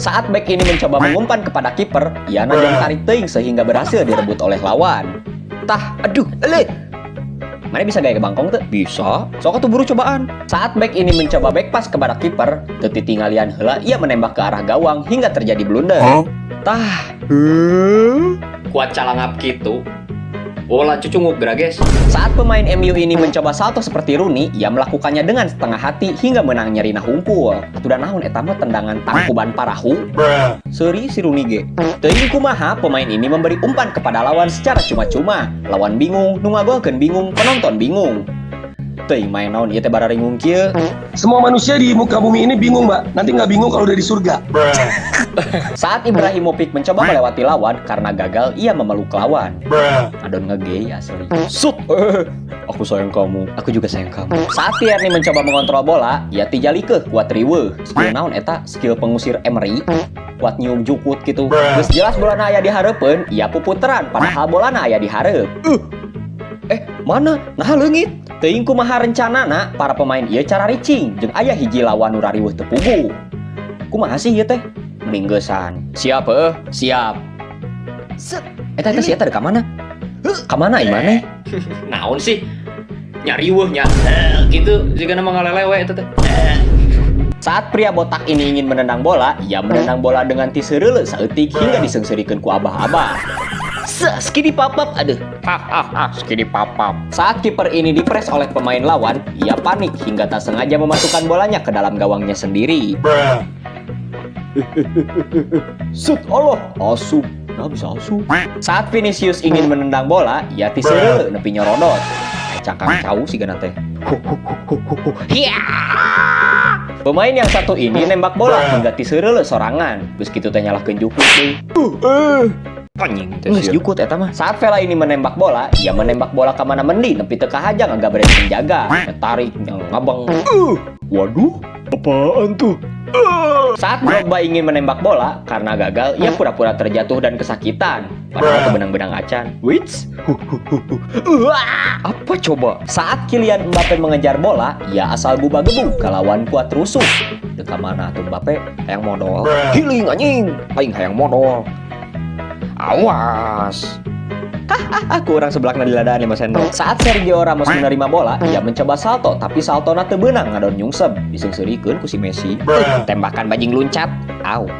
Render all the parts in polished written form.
Saat bek ini mencoba mengumpan kepada kiper, ia najong tarik teing sehingga berhasil direbut oleh lawan. Tah, aduh, eleh. Mana bisa gaya ke bangkong tuh? Bisa. Sok atuh buru cobaan. Saat bek ini mencoba back pass kepada kiper, teu tingalian heula ia menembak ke arah gawang hingga terjadi blunder. Tah. Kuat calangap gitu. Bola cucunguk gerages. Saat pemain MU ini mencoba salto seperti Rooney, ia melakukannya dengan setengah hati hingga menang nyeri nah hungkul. Atuh dan naon eta mah tendangan tangkuban parahu. Seuri si Rooney ge. Teuing kumaha pemain ini memberi umpan kepada lawan secara cuma-cuma. Lawan bingung, nu ngagolkeun bingung, penonton bingung. Teuing main naon ieu teh bararingung kieu. Semua manusia di muka bumi ini bingung, Mbak. Nanti nggak bingung kalau udah di surga. Saat Ibrahimovic mencoba melewati lawan karena gagal, ia memeluk lawan. Adon ngegey asli. Sut. Aku sayang kamu. Aku juga sayang kamu. Saat Tierney mencoba mengontrol bola, ia tijalikeun kuat riweuh. Skill naon eta? Skill pengusir Emery. Kuat nyium jukut gitu. Geus jelas bolana aya di hareupeun, ia puputeran padahal bolana aya di hareup. Mana? Nah leungit. Teuing kumaha rencanana para pemain ieu cara ricing jeung aya hiji lawan nu rariweuh teu pugu. Kumaha sih ieu teh? Mending geusan. Siap siap. Set. Eta sia teh ka mana? Ka mana ieu maneh? Naon sih? Nyariweuh nya. Gitu jika nama ngalelewe eta teh. Saat pria botak ini ingin menendang bola, ia menendang bola dengan ti seureuleuh saeutik hingga diseungseurikeun ku abah-abah. Skidi papap, aduh. Skidi papap. Saat kiper ini dipres oleh pemain lawan, ia panik hingga tak sengaja memasukkan bolanya ke dalam gawangnya sendiri. Sut, Allah, asup. Nah bisa asup. Saat Vinicius ingin menendang bola, ia ti seureuleuh nepi nyorodot. Cangkang cau si gana teh. Pemain yang satu ini nembak bola hingga ti seureuleuh sorangan. Geus kitu teh nyalahkeun jukut deui. Anjing teh geus jukut eta mah. Saat Vela ini menembak bola, ia menembak bola ka mana mendi nepi teu kahajang angga bere penjaga. Tarik ngabang. Waduh, apaan tuh? Saat Drogba ingin menembak bola, karena gagal, ia pura-pura terjatuh dan kesakitan. Padahal itu benang-benang acan. Wits? Apa coba? Saat Kylian Mbappe mengejar bola, ia asal buba-gebu kalawan kuat rusuh. Deka mana tuh Mbappe? Hayang modal. Healing anjing. Aing hayang modal. Awas. Aku orang sebelah diladaan 5 sendok. Saat Sergio Ramos menerima bola, ia mencoba salto, tapi saltona teu beunang ngadon nyungsep. Diseungseurikeun ku si Messi. Tembakan bajing luncat. Au.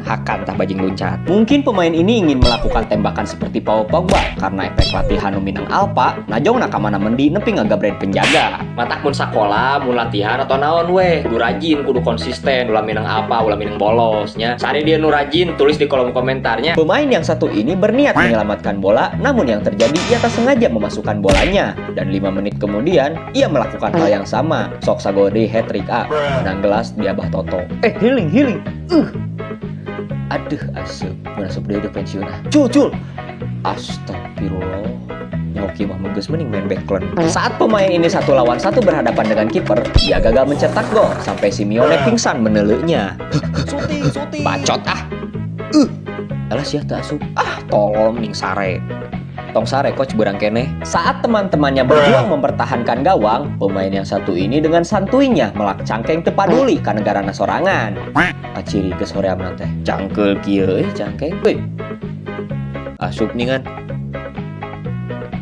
Hakan tah bajing luncat. Mungkin pemain ini ingin melakukan tembakan seperti Paul Pogba karena efek latihan nu minang alpa, najongna ka mana mendi nepi ngagabren penjaga. Matak mun sakola, mun latihan atau naon weh. Kudu rajin, kudu konsisten, ulah minang apa, ulah minang bolosnya. Sari dia nu rajin, tulis di kolom komentarnya. Pemain yang satu ini berniat menyelamatkan bola, namun yang terjadi ia tak sengaja memasukkan bolanya. Dan 5 menit kemudian, ia melakukan hal yang sama. Sok sagode hat-trick A, menang gelas di Abah Toto. Healing. Aduh, asup. Menasup deui pensiun ah. Cul. Astagfirullah. Nyoki mah geus mending main backline. Saat pemain ini 1 lawan 1 berhadapan dengan kiper, ia gagal mencetak gol sampai Simeone pingsan meneleunya. Suting. Bacot ah. Alah sia teu asup. Tolol mending sare. Tong sare coach berang keneh. Saat teman-temannya berjuang mempertahankan gawang, pemain yang satu ini dengan santuinya melak cangkeng teu paduli ka negarana sorangan. Aciri geus horeamna teh. Cangkeul kieu cangkeng. Asup ningan.